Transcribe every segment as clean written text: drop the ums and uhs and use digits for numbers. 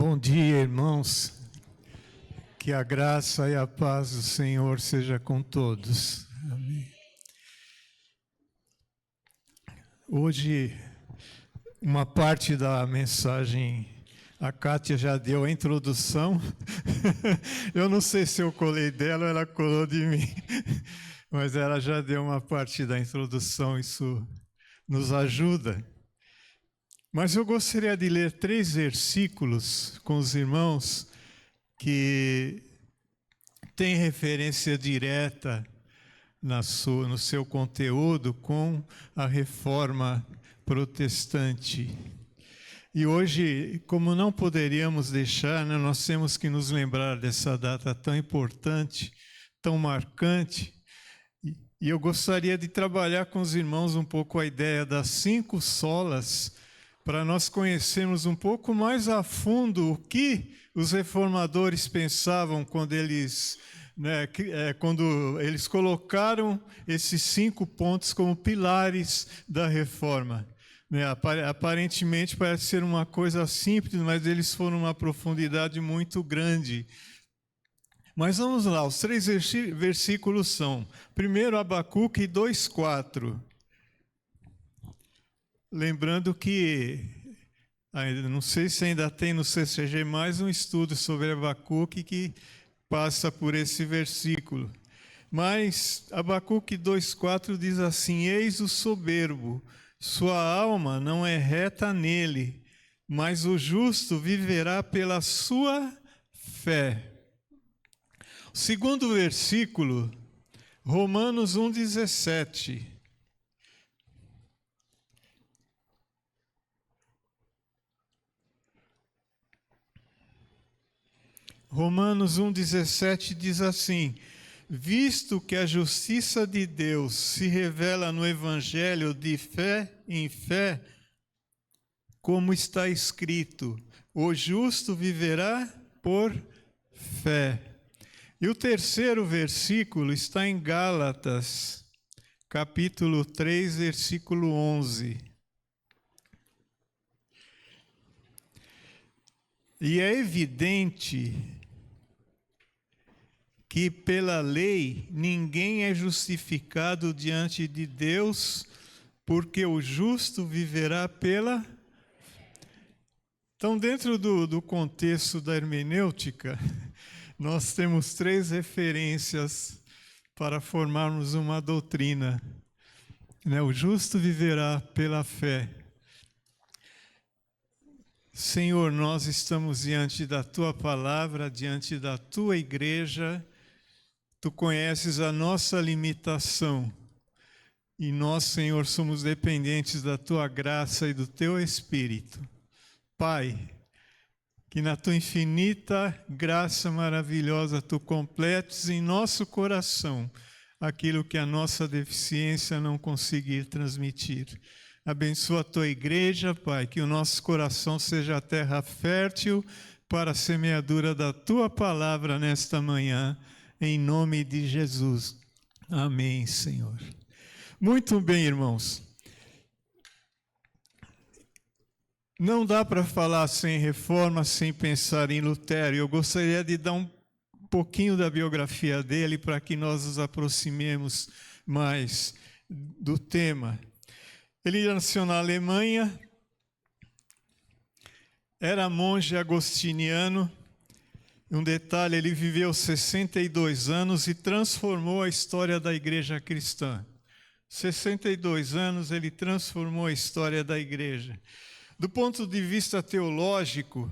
Bom dia, irmãos. Que a graça e a paz do Senhor seja com todos. Amém. Hoje, uma parte da mensagem, a Kátia já deu a introdução. Eu não sei se eu colei dela ou ela colou de mim, mas ela já deu uma parte da introdução, isso nos ajuda. Mas eu gostaria de ler 3 versículos com os irmãos que têm referência direta no seu conteúdo com a reforma protestante. E hoje, como não poderíamos deixar, nós temos que nos lembrar dessa data tão importante, tão marcante. E eu gostaria de trabalhar com os irmãos um pouco a ideia das 5 solas, para nós conhecermos um pouco mais a fundo o que os reformadores pensavam quando eles colocaram esses 5 pontos como pilares da reforma. Aparentemente parece ser uma coisa simples, mas eles foram uma profundidade muito grande. Mas vamos lá, os 3 versículos são, primeiro Abacuque 2:4. Lembrando que, não sei se ainda tem no CCG mais um estudo sobre Abacuque que passa por esse versículo. Mas Abacuque 2:4 diz assim: Eis o soberbo, sua alma não é reta nele, mas o justo viverá pela sua fé. O segundo versículo, Romanos 1:17. Romanos 1:17 diz assim: visto que a justiça de Deus se revela no Evangelho de fé em fé, como está escrito, o justo viverá por fé. E o terceiro versículo está em Gálatas, capítulo 3, versículo 11. E é evidente que pela lei ninguém é justificado diante de Deus, porque o justo viverá pela... Então, dentro do contexto da hermenêutica, nós temos 3 referências para formarmos uma doutrina. O justo viverá pela fé. Senhor, nós estamos diante da Tua palavra, diante da Tua igreja. Tu conheces a nossa limitação e nós, Senhor, somos dependentes da Tua graça e do Teu Espírito. Pai, que na Tua infinita graça maravilhosa Tu completes em nosso coração aquilo que a nossa deficiência não conseguir transmitir. Abençoa a Tua igreja, Pai, que o nosso coração seja a terra fértil para a semeadura da Tua palavra nesta manhã. Em nome de Jesus. Amém, Senhor. Muito bem, irmãos. Não dá para falar sem reforma, sem pensar em Lutero. Eu gostaria de dar um pouquinho da biografia dele para que nós nos aproximemos mais do tema. Ele nasceu na Alemanha, era monge agostiniano. Um detalhe, ele viveu 62 anos e transformou a história da igreja cristã. 62 anos ele transformou a história da igreja. Do ponto de vista teológico,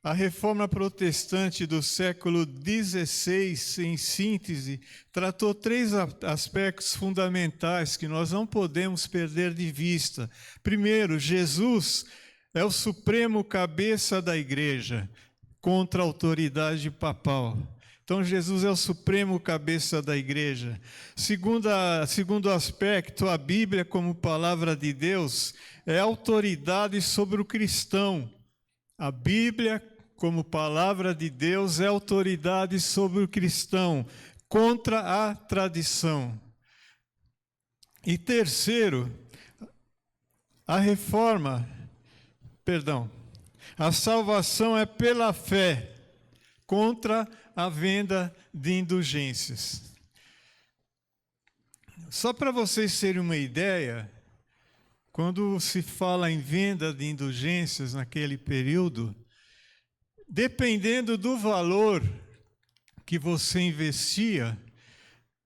a reforma protestante do século XVI, em síntese, tratou 3 aspectos fundamentais que nós não podemos perder de vista. Primeiro, Jesus é o supremo cabeça da igreja, contra a autoridade papal. Então, Jesus é o supremo cabeça da igreja. Segundo aspecto, a Bíblia, como palavra de Deus, é autoridade sobre o cristão. A Bíblia, como palavra de Deus, é autoridade sobre o cristão, contra a tradição. E terceiro, a reforma A salvação é pela fé, contra a venda de indulgências. Só para vocês terem uma ideia, quando se fala em venda de indulgências naquele período, dependendo do valor que você investia,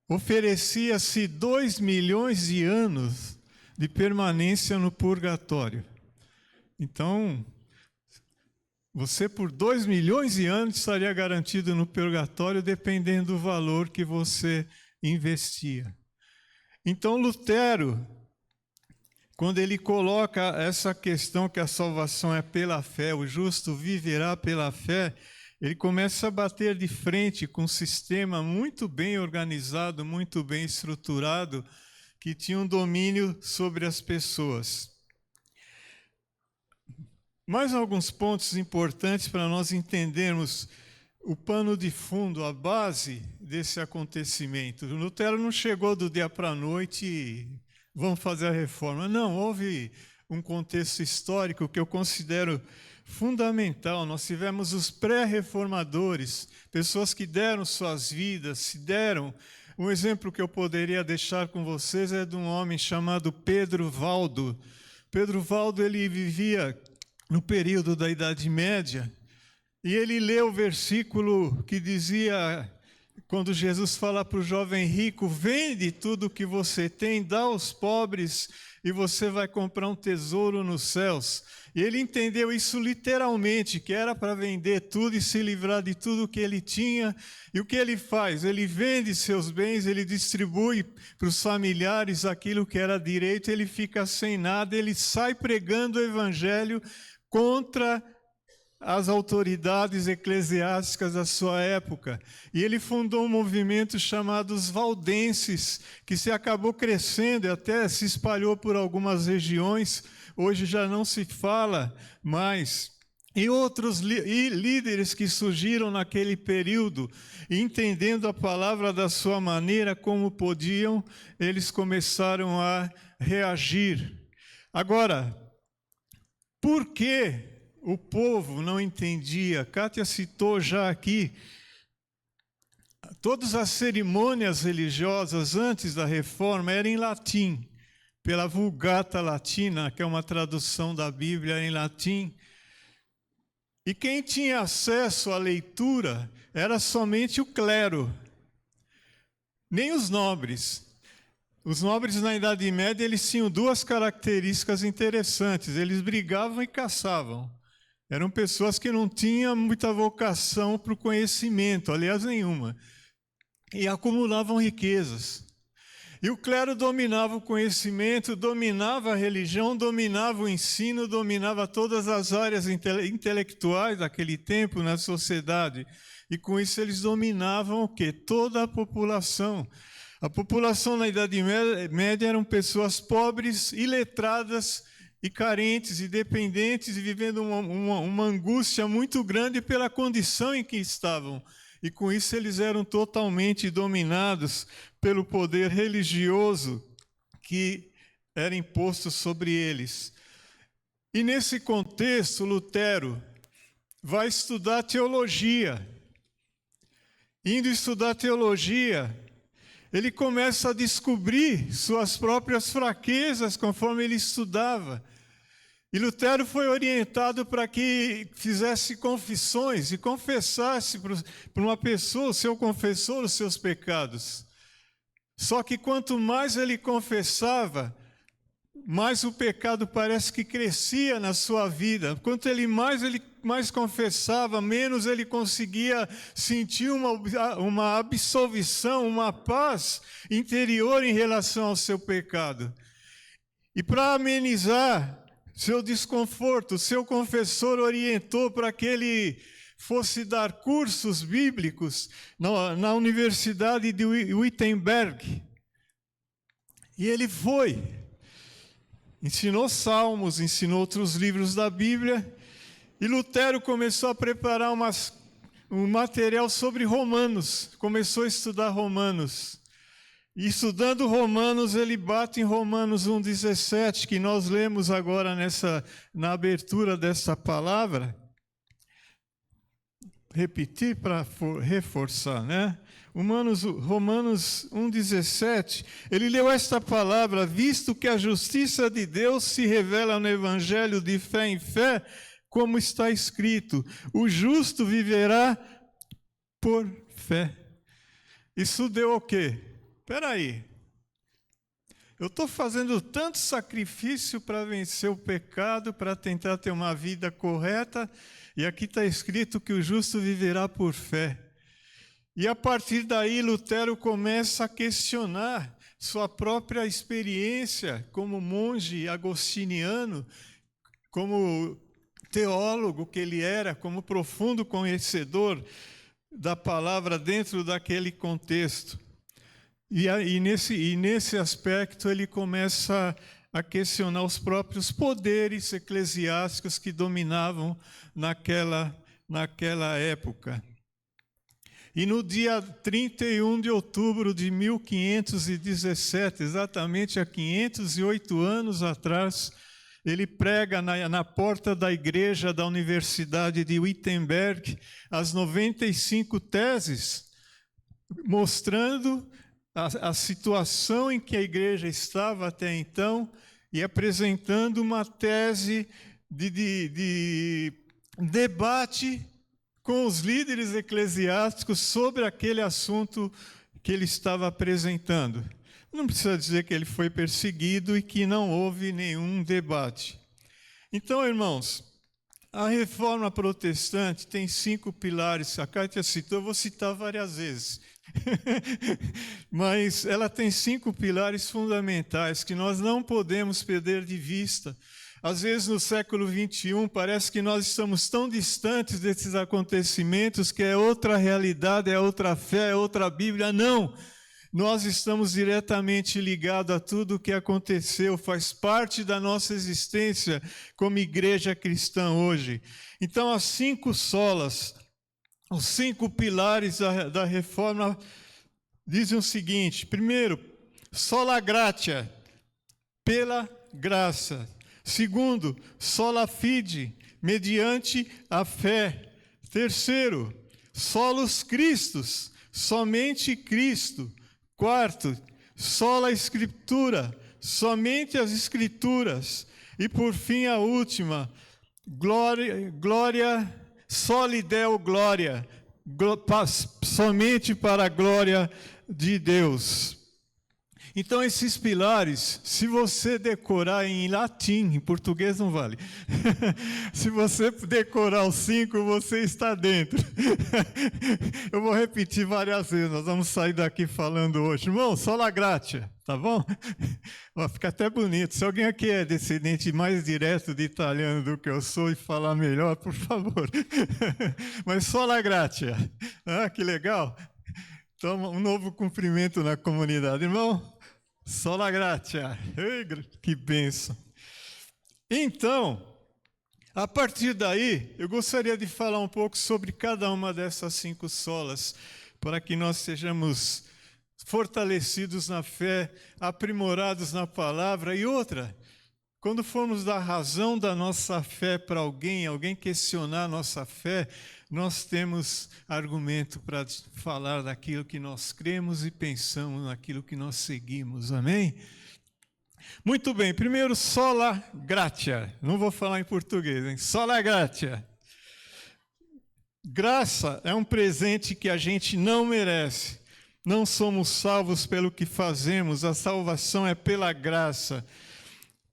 oferecia-se 2 milhões de anos de permanência no purgatório. Então, você por 2 milhões de anos estaria garantido no purgatório, dependendo do valor que você investia. Então, Lutero, quando ele coloca essa questão que a salvação é pela fé, o justo viverá pela fé, ele começa a bater de frente com um sistema muito bem organizado, muito bem estruturado, que tinha um domínio sobre as pessoas. Mais alguns pontos importantes para nós entendermos o pano de fundo, a base desse acontecimento. Lutero não chegou do dia para a noite e vamos fazer a reforma. Não, houve um contexto histórico que eu considero fundamental. Nós tivemos os pré-reformadores, pessoas que deram suas vidas, se deram. Um exemplo que eu poderia deixar com vocês é de um homem chamado Pedro Valdo. Pedro Valdo, ele vivia no período da Idade Média, e ele leu o versículo que dizia, quando Jesus fala para o jovem rico, vende tudo o que você tem, dá aos pobres, e você vai comprar um tesouro nos céus. E ele entendeu isso literalmente, que era para vender tudo e se livrar de tudo o que ele tinha. E o que ele faz? Ele vende seus bens, ele distribui para os familiares aquilo que era direito, ele fica sem nada, ele sai pregando o evangelho contra as autoridades eclesiásticas da sua época. E ele fundou um movimento chamado os Valdenses, que se acabou crescendo e até se espalhou por algumas regiões. Hoje já não se fala mais. E outros líderes que surgiram naquele período, entendendo a palavra da sua maneira, como podiam, eles começaram a reagir. Agora, por que o povo não entendia? Kátia citou já aqui, todas as cerimônias religiosas antes da reforma eram em latim, pela Vulgata Latina, que é uma tradução da Bíblia em latim. E quem tinha acesso à leitura era somente o clero, nem os nobres. Os nobres na Idade Média, eles tinham duas características interessantes: eles brigavam e caçavam. Eram pessoas que não tinham muita vocação para o conhecimento, aliás, nenhuma, e acumulavam riquezas. E o clero dominava o conhecimento, dominava a religião, dominava o ensino, dominava todas as áreas intelectuais daquele tempo na sociedade. E com isso eles dominavam o quê? Toda a população. A população na Idade Média eram pessoas pobres, iletradas e carentes e dependentes, e vivendo uma angústia muito grande pela condição em que estavam. E com isso eles eram totalmente dominados pelo poder religioso que era imposto sobre eles. E nesse contexto, Lutero vai estudar teologia. Indo estudar teologia, ele começa a descobrir suas próprias fraquezas conforme ele estudava. E Lutero foi orientado para que fizesse confissões e confessasse para uma pessoa, o seu confessor, os seus pecados. Só que quanto mais ele confessava, mais o pecado parece que crescia na sua vida. Quanto ele mais confessava, menos ele conseguia sentir uma absolvição, uma paz interior em relação ao seu pecado. E para amenizar seu desconforto, o seu confessor orientou para que ele fosse dar cursos bíblicos na Universidade de Wittenberg. E ele foi. Ensinou Salmos, ensinou outros livros da Bíblia. E Lutero começou a preparar um material sobre Romanos. Começou a estudar Romanos. Estudando Romanos, ele bate em Romanos 1,17, que nós lemos agora na abertura dessa palavra. Repetir para reforçar, né? Romanos 1,17, ele leu esta palavra: visto que a justiça de Deus se revela no Evangelho de fé em fé, como está escrito, o justo viverá por fé. Isso deu o quê? Espera aí, eu estou fazendo tanto sacrifício para vencer o pecado, para tentar ter uma vida correta, e aqui está escrito que o justo viverá por fé. E a partir daí, Lutero começa a questionar sua própria experiência como monge agostiniano, como teólogo que ele era, como profundo conhecedor da palavra dentro daquele contexto. E nesse aspecto ele começa a questionar os próprios poderes eclesiásticos que dominavam naquela época. E no dia 31 de outubro de 1517, exatamente há 508 anos atrás, ele prega na porta da igreja da Universidade de Wittenberg as 95 teses, mostrando a situação em que a igreja estava até então e apresentando uma tese de debate com os líderes eclesiásticos sobre aquele assunto que ele estava apresentando. Não precisa dizer que ele foi perseguido e que não houve nenhum debate. Então, irmãos, a reforma protestante tem 5 pilares. A Kátia citou, eu vou citar várias vezes. Mas ela tem 5 pilares fundamentais que nós não podemos perder de vista. Às vezes, no século XXI, parece que nós estamos tão distantes desses acontecimentos que é outra realidade, é outra fé, é outra Bíblia. Não! Nós estamos diretamente ligados a tudo o que aconteceu, faz parte da nossa existência como igreja cristã hoje. Então, as 5 solas, os 5 pilares da reforma dizem o seguinte: primeiro, sola gratia, pela graça. Segundo, sola fide, mediante a fé. Terceiro, solus Christus, somente Cristo. Quarto, sola Escritura, somente as Escrituras. E por fim, a última, glória, soli Deo glória, somente para a glória de Deus. Então, esses pilares, se você decorar em latim, em português não vale. Se você decorar os 5, você está dentro. Eu vou repetir várias vezes, nós vamos sair daqui falando hoje. Irmão, sola gratia, tá bom? Vai ficar até bonito. Se alguém aqui é descendente mais direto de italiano do que eu sou e falar melhor, por favor. Mas sola gratia. Ah, que legal. Então, um novo cumprimento na comunidade. Irmão, sola gratia. Ei, que bênção. Então, a partir daí, eu gostaria de falar um pouco sobre cada uma dessas 5 solas, para que nós sejamos fortalecidos na fé, aprimorados na palavra. E outra, quando formos dar razão da nossa fé para alguém questionar a nossa fé, nós temos argumento para falar daquilo que nós cremos e pensamos, naquilo que nós seguimos. Amém? Muito bem, primeiro, sola gratia. Não vou falar em português, hein? Sola gratia. Graça é um presente que a gente não merece. Não somos salvos pelo que fazemos, a salvação é pela graça.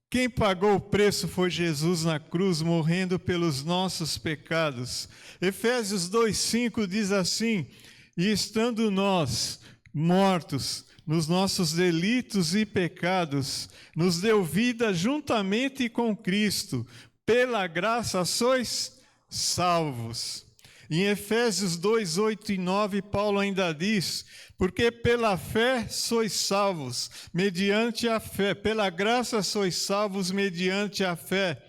Quem pagou o preço foi Jesus na cruz, morrendo pelos nossos pecados. Efésios 2,5 diz assim: e estando nós mortos nos nossos delitos e pecados, nos deu vida juntamente com Cristo. Pela graça sois salvos. Em Efésios 2, 8 e 9, Paulo ainda diz: porque pela fé sois salvos, mediante a fé. Pela graça sois salvos, mediante a fé.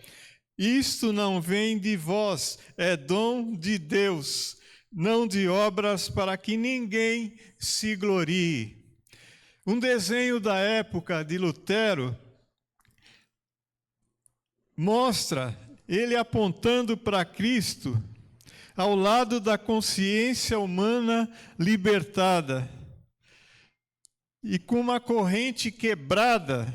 Isto não vem de vós, é dom de Deus, não de obras, para que ninguém se glorie. Um desenho da época de Lutero mostra ele apontando para Cristo ao lado da consciência humana libertada e com uma corrente quebrada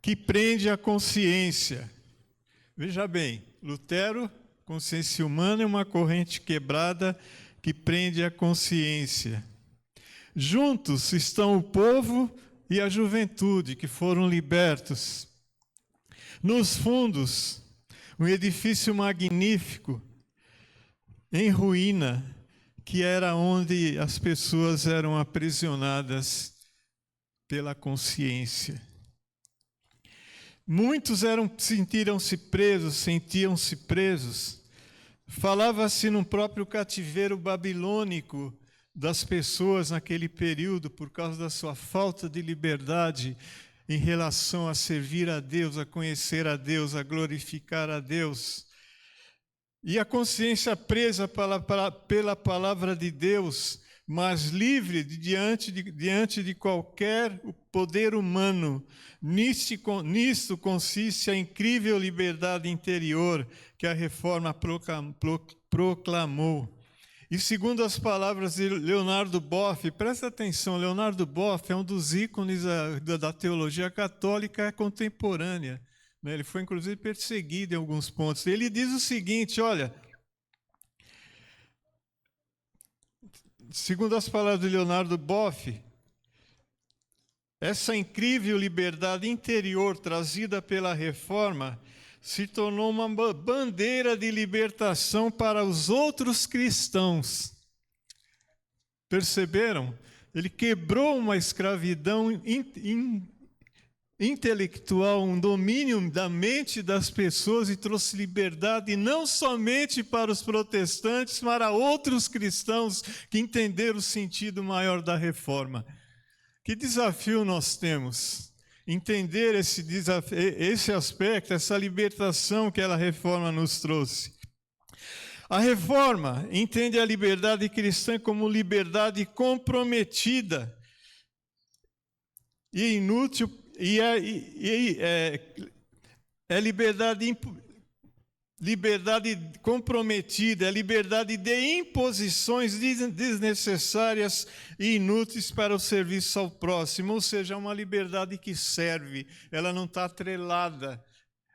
que prende a consciência. Veja bem, Lutero, consciência humana, é uma corrente quebrada que prende a consciência. Juntos estão o povo e a juventude que foram libertos. Nos fundos, um edifício magnífico, em ruína, que era onde as pessoas eram aprisionadas pela consciência. Muitos sentiam-se presos. Falava-se no próprio cativeiro babilônico das pessoas naquele período, por causa da sua falta de liberdade em relação a servir a Deus, a conhecer a Deus, a glorificar a Deus. E a consciência presa pela palavra de Deus, mas livre diante de qualquer poder humano. Nisto consiste a incrível liberdade interior que a Reforma proclamou. E segundo as palavras de Leonardo Boff, presta atenção, Leonardo Boff é um dos ícones da teologia católica contemporânea. Ele foi, inclusive, perseguido em alguns pontos. Ele diz o seguinte, olha, segundo as palavras de Leonardo Boff, essa incrível liberdade interior trazida pela Reforma se tornou uma bandeira de libertação para os outros cristãos. Perceberam? Ele quebrou uma escravidão intelectual, um domínio da mente das pessoas e trouxe liberdade não somente para os protestantes, mas para outros cristãos que entenderam o sentido maior da Reforma. Que desafio nós temos? Entender esse aspecto, essa libertação que a Reforma nos trouxe. A Reforma entende a liberdade cristã como liberdade comprometida e inútil, é liberdade comprometida, é liberdade de imposições desnecessárias e inúteis para o serviço ao próximo, ou seja, é uma liberdade que serve, ela não está atrelada.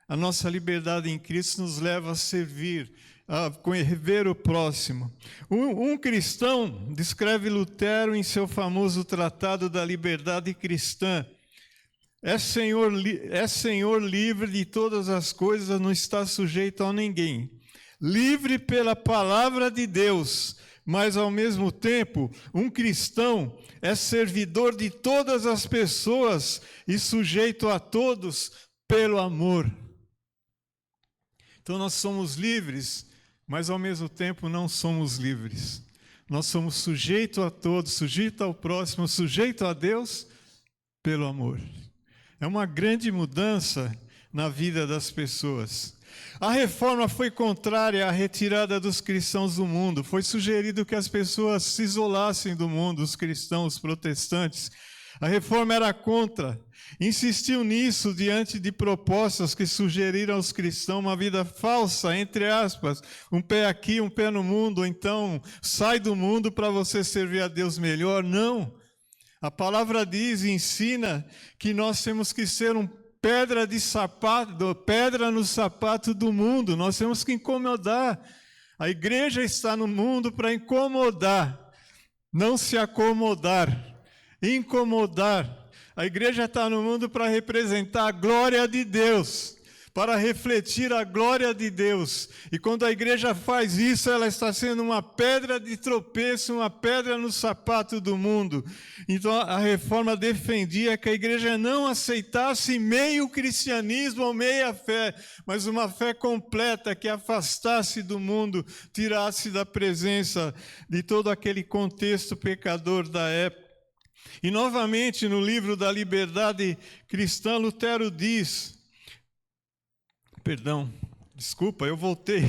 A nossa liberdade em Cristo nos leva a servir, a ver o próximo. Um cristão, descreve Lutero em seu famoso Tratado da Liberdade Cristã, é senhor livre de todas as coisas, não está sujeito a ninguém. Livre pela palavra de Deus, mas ao mesmo tempo, um cristão é servidor de todas as pessoas e sujeito a todos pelo amor. Então nós somos livres, mas ao mesmo tempo não somos livres. Nós somos sujeitos a todos, sujeitos ao próximo, sujeitos a Deus pelo amor. É uma grande mudança na vida das pessoas. A Reforma foi contrária à retirada dos cristãos do mundo. Foi sugerido que as pessoas se isolassem do mundo, os cristãos, os protestantes. A Reforma era contra. Insistiu nisso diante de propostas que sugeriram aos cristãos uma vida falsa, entre aspas, um pé aqui, um pé no mundo, então sai do mundo para você servir a Deus melhor. Não. A palavra diz e ensina que nós temos que ser pedra no sapato do mundo. Nós temos que incomodar. A igreja está no mundo para incomodar, não se acomodar. Incomodar. A igreja está no mundo para representar a glória de Deus, para refletir a glória de Deus. E quando a igreja faz isso, ela está sendo uma pedra de tropeço, uma pedra no sapato do mundo. Então a Reforma defendia que a igreja não aceitasse meio cristianismo ou meia fé, mas uma fé completa que afastasse do mundo, tirasse da presença de todo aquele contexto pecador da época. E novamente no livro da Liberdade Cristã, Lutero diz... Perdão, desculpa, eu voltei.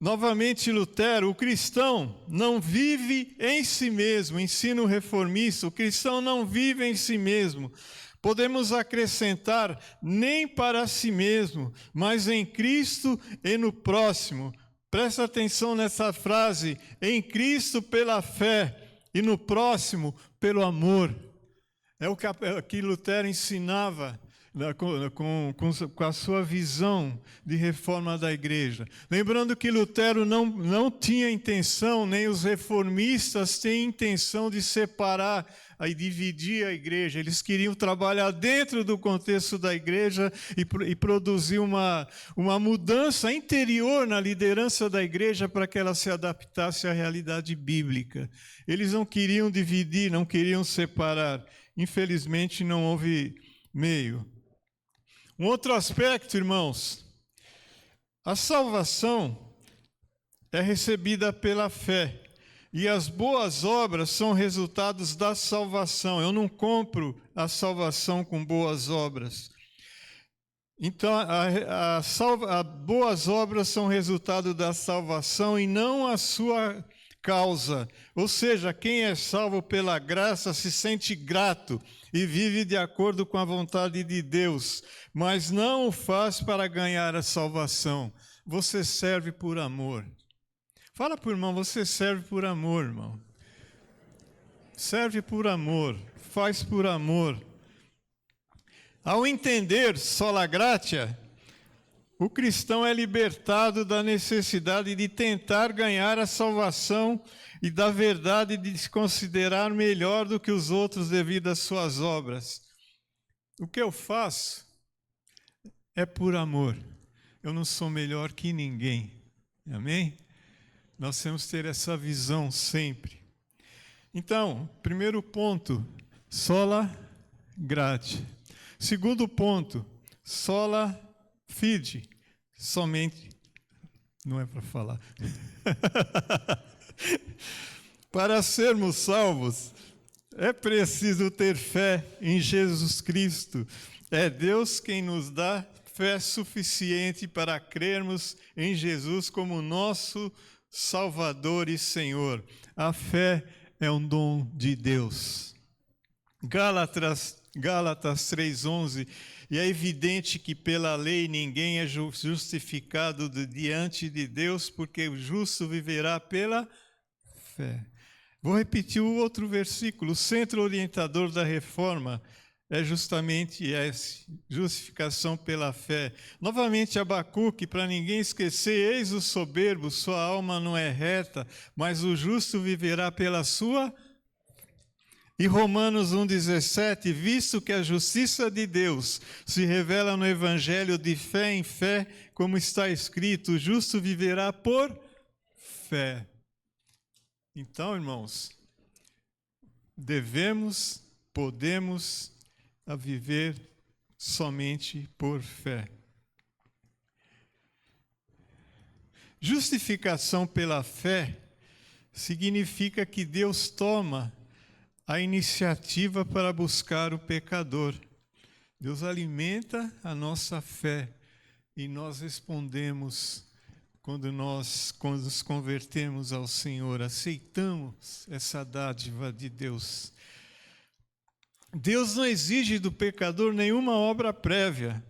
Novamente, Lutero, o cristão não vive em si mesmo, ensino reformista, o cristão não vive em si mesmo. Podemos acrescentar, nem para si mesmo, mas em Cristo e no próximo. Presta atenção nessa frase, em Cristo pela fé e no próximo pelo amor. É o que Lutero ensinava com a sua visão de reforma da igreja. Lembrando que Lutero não tinha intenção, nem os reformistas têm intenção de separar e dividir a igreja. Eles queriam trabalhar dentro do contexto da igreja e produzir uma mudança interior na liderança da igreja para que ela se adaptasse à realidade bíblica. Eles não queriam dividir, não queriam separar. Infelizmente, não houve meio. Um outro aspecto, irmãos, a salvação é recebida pela fé e as boas obras são resultados da salvação. Eu não compro a salvação com boas obras. Então, as boas obras são resultado da salvação e não a sua causa. Ou seja, quem é salvo pela graça se sente grato e vive de acordo com a vontade de Deus, mas não o faz para ganhar a salvação. Você serve por amor. Fala para o irmão, você serve por amor, irmão. Serve por amor, faz por amor. Ao entender sola gratia, o cristão é libertado da necessidade de tentar ganhar a salvação e da verdade de se considerar melhor do que os outros devido às suas obras. O que eu faço é por amor. Eu não sou melhor que ninguém. Amém? Nós temos que ter essa visão sempre. Então, primeiro ponto, sola gratia. Segundo ponto, sola fide. Somente, não é para falar. Para sermos salvos, é preciso ter fé em Jesus Cristo. É Deus quem nos dá fé suficiente para crermos em Jesus como nosso Salvador e Senhor. A fé é um dom de Deus. Gálatas 3:11, e é evidente que pela lei ninguém é justificado diante de Deus, porque o justo viverá pela fé. Vou repetir o outro versículo. O centro orientador da reforma é justamente esse, justificação pela fé. Novamente Abacuque, para ninguém esquecer, eis o soberbo, sua alma não é reta, mas o justo viverá pela sua fé. E Romanos 1,17, visto que a justiça de Deus se revela no Evangelho de fé em fé, como está escrito, o justo viverá por fé. Então, irmãos, podemos viver somente por fé. Justificação pela fé significa que Deus toma a iniciativa para buscar o pecador. Deus alimenta a nossa fé e nós respondemos quando nos convertemos ao Senhor, aceitamos essa dádiva de Deus. Deus não exige do pecador nenhuma obra prévia,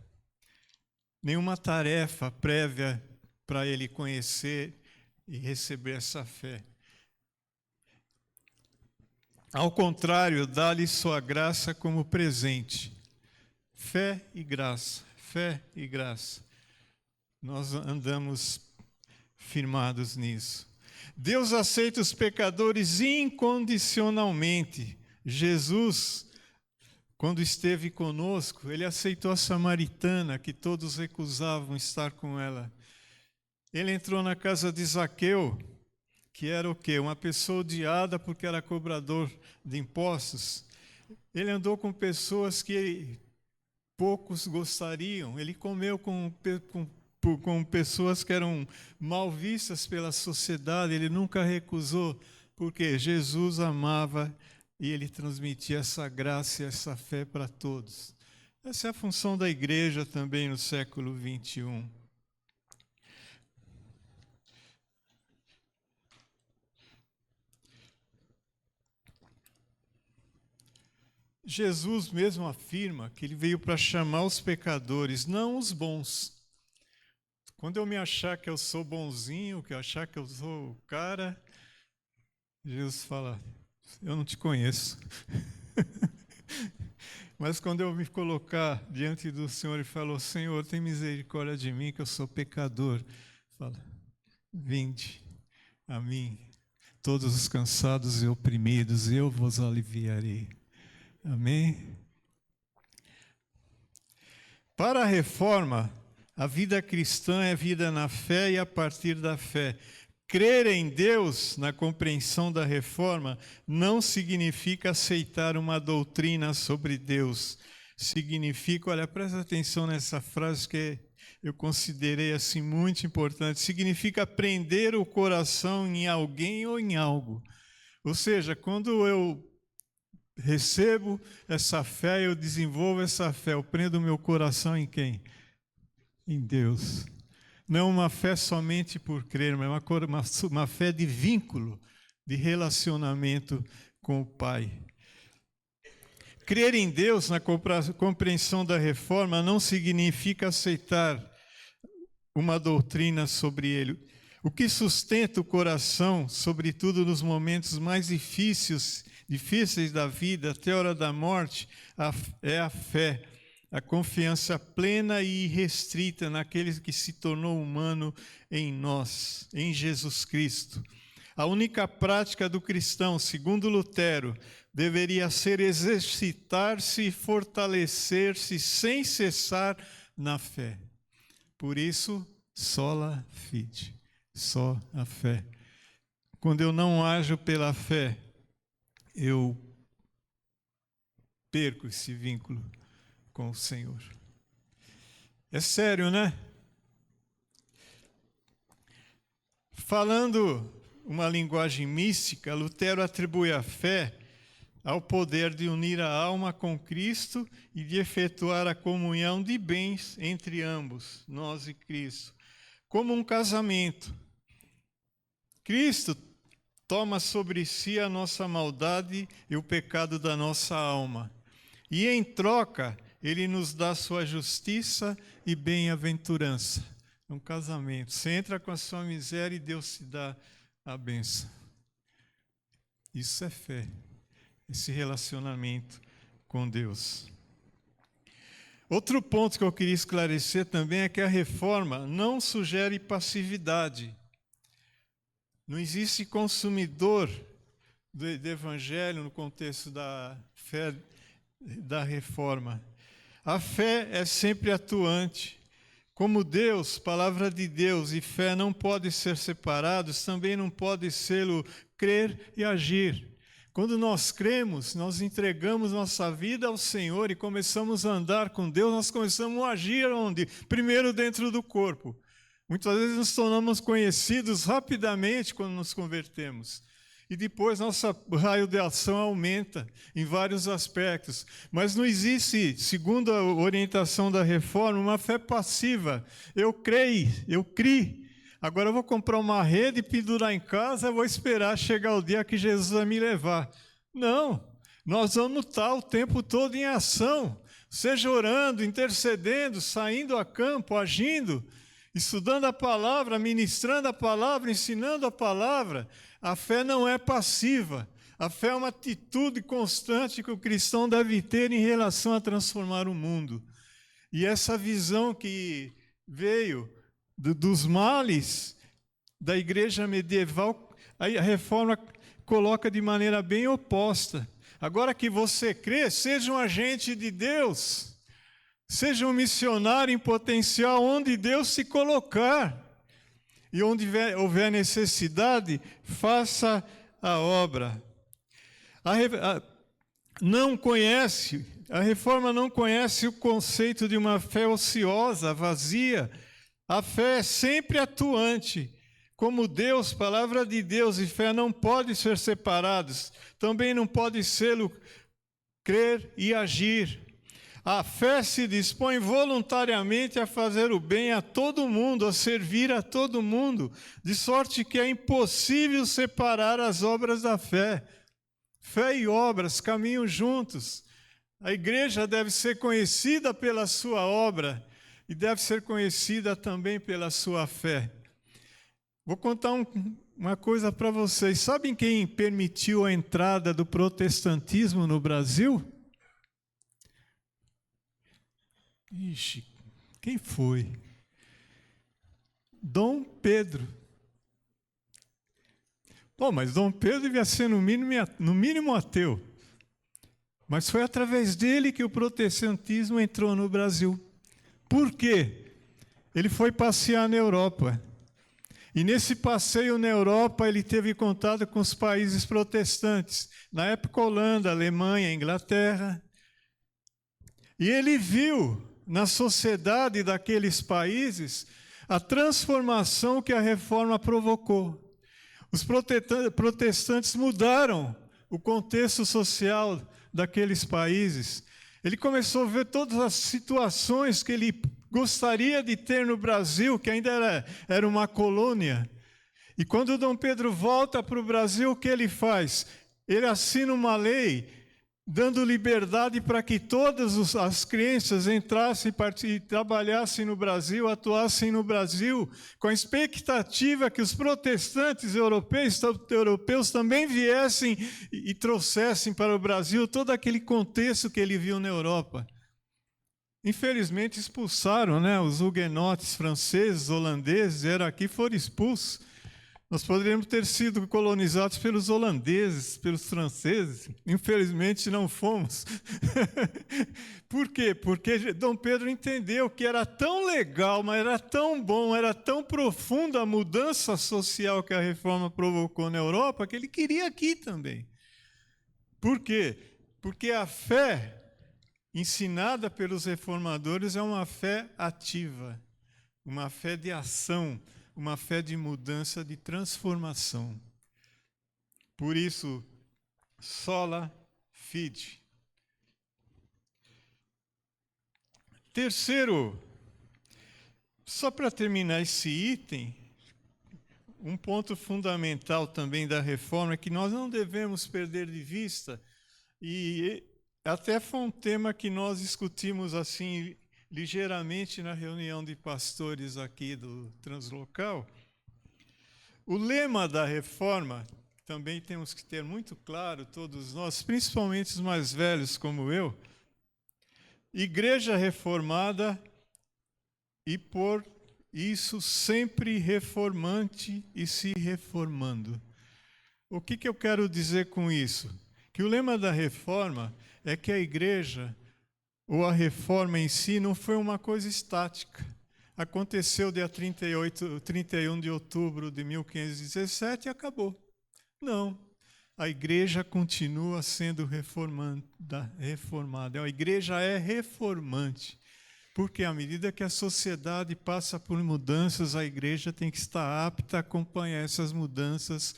nenhuma tarefa prévia para ele conhecer e receber essa fé. Ao contrário, dá-lhe sua graça como presente. Fé e graça, fé e graça. Nós andamos firmados nisso. Deus aceita os pecadores incondicionalmente. Jesus, quando esteve conosco, ele aceitou a samaritana, que todos recusavam estar com ela. Ele entrou na casa de Zaqueu, que era o quê? Uma pessoa odiada porque era cobrador de impostos. Ele andou com pessoas que poucos gostariam. Ele comeu com pessoas que eram mal vistas pela sociedade. Ele nunca recusou, porque Jesus amava e ele transmitia essa graça e essa fé para todos. Essa é a função da igreja também no século 21. Jesus mesmo afirma que ele veio para chamar os pecadores, não os bons. Quando eu me achar que eu sou bonzinho, que eu achar que eu sou o cara, Jesus fala, eu não te conheço. Mas quando eu me colocar diante do Senhor e falar, Senhor, tem misericórdia de mim, que eu sou pecador, fala, vinde a mim, todos os cansados e oprimidos, eu vos aliviarei. Amém? Para a reforma, a vida cristã é vida na fé e a partir da fé. Crer em Deus, na compreensão da reforma, não significa aceitar uma doutrina sobre Deus. Significa, olha, presta atenção nessa frase que eu considerei assim muito importante. Significa prender o coração em alguém ou em algo. Ou seja, quando eu recebo essa fé, eu desenvolvo essa fé, eu prendo o meu coração em quem? Em Deus. Não uma fé somente por crer, mas uma fé de vínculo, de relacionamento com o Pai. Crer em Deus na compreensão da reforma não significa aceitar uma doutrina sobre Ele. O que sustenta o coração, sobretudo nos momentos mais difíceis da vida, até a hora da morte, é a fé. A confiança plena e irrestrita naquele que se tornou humano em nós, em Jesus Cristo. A única prática do cristão, segundo Lutero, deveria ser exercitar-se e fortalecer-se sem cessar na fé. Por isso, sola fide, só a fé. Quando eu não ajo pela fé, eu perco esse vínculo com o Senhor. É sério, né? Falando uma linguagem mística, Lutero atribui a fé ao poder de unir a alma com Cristo e de efetuar a comunhão de bens entre ambos, nós e Cristo, como um casamento. Cristo toma sobre si a nossa maldade e o pecado da nossa alma. E em troca, Ele nos dá sua justiça e bem-aventurança. É um casamento. Você entra com a sua miséria e Deus te dá a bênção. Isso é fé. Esse relacionamento com Deus. Outro ponto que eu queria esclarecer também é que a reforma não sugere passividade. Não existe consumidor do evangelho no contexto da fé da reforma. A fé é sempre atuante. Como Deus, palavra de Deus e fé não podem ser separados, também não pode ser o crer e agir. Quando nós cremos, nós entregamos nossa vida ao Senhor e começamos a andar com Deus, nós começamos a agir onde? Primeiro dentro do corpo. Muitas vezes nos tornamos conhecidos rapidamente quando nos convertemos. E depois nosso raio de ação aumenta em vários aspectos. Mas não existe, segundo a orientação da reforma, uma fé passiva. Eu creio, eu criei. Agora eu vou comprar uma rede, pendurar em casa, vou esperar chegar o dia que Jesus vai me levar. Não, nós vamos estar o tempo todo em ação, seja orando, intercedendo, saindo a campo, agindo, estudando a palavra, ministrando a palavra, ensinando a palavra. A fé não é passiva. A fé é uma atitude constante que o cristão deve ter em relação a transformar o mundo. E essa visão que veio dos males da igreja medieval, a reforma coloca de maneira bem oposta. Agora que você crê, seja um agente de Deus, seja um missionário em potencial onde Deus se colocar. E onde houver necessidade, faça a obra. A reforma não conhece o conceito de uma fé ociosa, vazia. A fé é sempre atuante. Como Deus, palavra de Deus e fé não podem ser separados. Também não pode ser o crer e agir. A fé se dispõe voluntariamente a fazer o bem a todo mundo, a servir a todo mundo, de sorte que é impossível separar as obras da fé. Fé e obras caminham juntos. A igreja deve ser conhecida pela sua obra e deve ser conhecida também pela sua fé. Vou contar uma coisa para vocês. Sabem quem permitiu a entrada do protestantismo no Brasil? Ixi, quem foi? Dom Pedro. Bom, mas Dom Pedro devia ser no mínimo ateu. Mas foi através dele que o protestantismo entrou no Brasil. Por quê? Ele foi passear na Europa. E nesse passeio na Europa, ele teve contato com os países protestantes. Na época, Holanda, Alemanha, Inglaterra. E ele viu na sociedade daqueles países a transformação que a reforma provocou. Os protestantes mudaram o contexto social daqueles países. Ele começou a ver todas as situações que ele gostaria de ter no Brasil, que ainda era uma colônia. E quando Dom Pedro volta para o Brasil, o que ele faz? Ele assina uma lei dando liberdade para que todas as crenças entrassem e trabalhassem no Brasil, atuassem no Brasil, com a expectativa que os protestantes europeus também viessem e trouxessem para o Brasil todo aquele contexto que ele viu na Europa. Infelizmente expulsaram, os huguenotes franceses, holandeses, foram expulsos. Nós poderíamos ter sido colonizados pelos holandeses, pelos franceses. Infelizmente não fomos. Por quê? Porque Dom Pedro entendeu que era tão legal, mas era tão bom, era tão profunda a mudança social que a reforma provocou na Europa, que ele queria aqui também. Por quê? Porque a fé ensinada pelos reformadores é uma fé ativa, uma fé de ação, uma fé de mudança, de transformação. Por isso, sola fide. Terceiro, só para terminar esse item, um ponto fundamental também da reforma é que nós não devemos perder de vista, e até foi um tema que nós discutimos assim ligeiramente na reunião de pastores aqui do Translocal. O lema da reforma, também temos que ter muito claro, todos nós, principalmente os mais velhos como eu, igreja reformada e por isso sempre reformante e se reformando. O que eu quero dizer com isso? Que o lema da reforma é que a igreja ou a reforma em si não foi uma coisa estática. Aconteceu dia 31 de outubro de 1517 e acabou. Não. A igreja continua sendo reformada. A igreja é reformante. Porque à medida que a sociedade passa por mudanças, a igreja tem que estar apta a acompanhar essas mudanças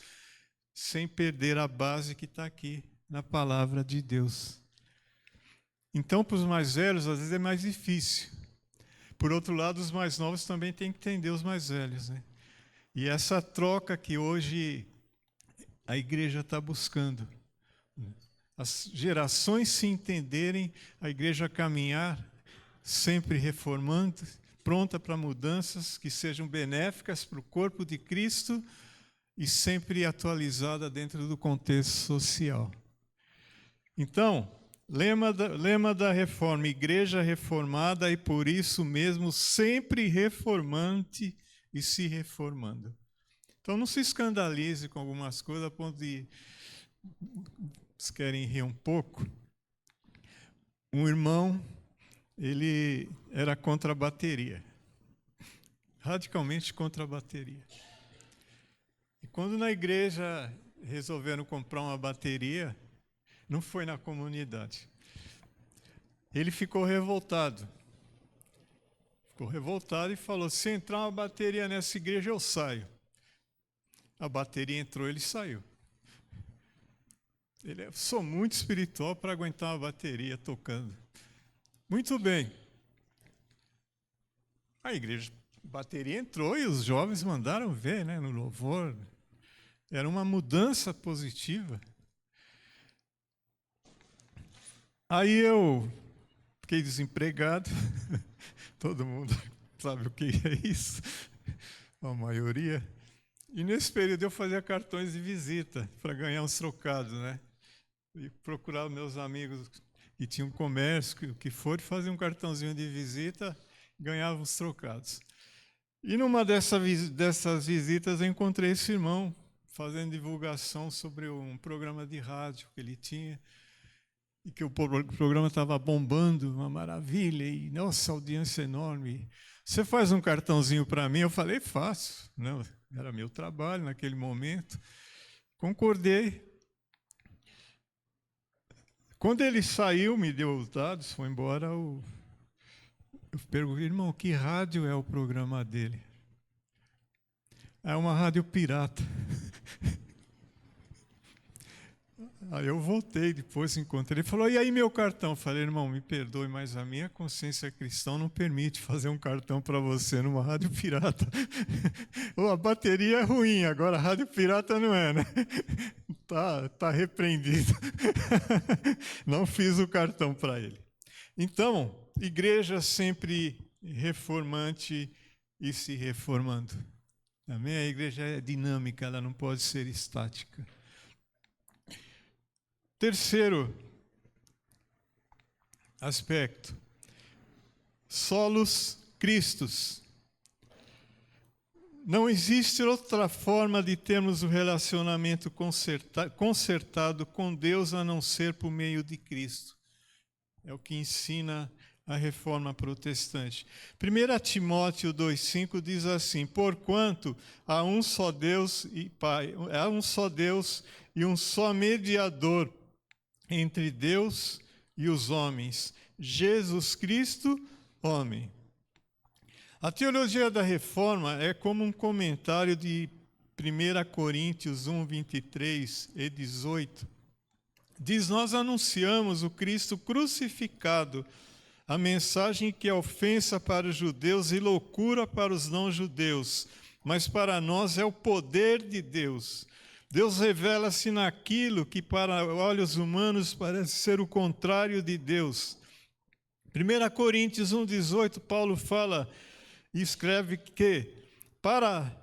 sem perder a base que está aqui na palavra de Deus. Então, para os mais velhos, às vezes é mais difícil. Por outro lado, os mais novos também têm que entender os mais velhos, E essa troca que hoje a igreja está buscando. As gerações se entenderem, a igreja caminhar, sempre reformando, pronta para mudanças que sejam benéficas para o corpo de Cristo e sempre atualizada dentro do contexto social. Então, lema da reforma, igreja reformada e por isso mesmo sempre reformante e se reformando. Então não se escandalize com algumas coisas a ponto de... Vocês querem rir um pouco? Um irmão, ele era contra a bateria. Radicalmente contra a bateria. E quando na igreja resolveram comprar uma bateria, não foi na comunidade. Ele ficou revoltado. Ficou revoltado e falou, se entrar uma bateria nessa igreja, eu saio. A bateria entrou, ele saiu. Sou muito espiritual para aguentar uma bateria tocando. Muito bem. A bateria entrou e os jovens mandaram ver, no louvor. Era uma mudança positiva. Aí eu fiquei desempregado, todo mundo sabe o que é isso, a maioria. E nesse período eu fazia cartões de visita para ganhar uns trocados, né? E procurar meus amigos que tinham comércio, o que for, e fazer um cartãozinho de visita, ganhava uns trocados. E numa dessas visitas eu encontrei esse irmão fazendo divulgação sobre um programa de rádio que ele tinha, e que o programa estava bombando, uma maravilha, e nossa, audiência enorme. Você faz um cartãozinho para mim? Eu falei, faço. Não, era meu trabalho naquele momento. Concordei. Quando ele saiu, me deu os dados, foi embora, eu perguntei, irmão, que rádio é o programa dele? É uma rádio pirata. Aí eu voltei depois, encontrei, ele falou, e aí meu cartão? Eu falei, irmão, me perdoe, mas a minha consciência cristã não permite fazer um cartão para você numa rádio pirata. A bateria é ruim, agora a rádio pirata não é, né? Tá repreendido. Não fiz o cartão para ele. Então, igreja sempre reformante e se reformando. Amém? A igreja é dinâmica, ela não pode ser estática. Terceiro aspecto, solos Cristos. Não existe outra forma de termos um relacionamento consertado com Deus a não ser por meio de Cristo. É o que ensina a reforma protestante. 1 Timóteo 2,5 diz assim, porquanto há um só Deus e Pai, há um só Deus e um só mediador entre Deus e os homens, Jesus Cristo, homem. A teologia da reforma é como um comentário de 1 Coríntios 1, 23 e 18. Diz, nós anunciamos o Cristo crucificado, a mensagem que é ofensa para os judeus e loucura para os não-judeus, mas para nós é o poder de Deus. Deus revela-se naquilo que para olhos humanos parece ser o contrário de Deus. 1 Coríntios 1,18, Paulo fala e escreve que para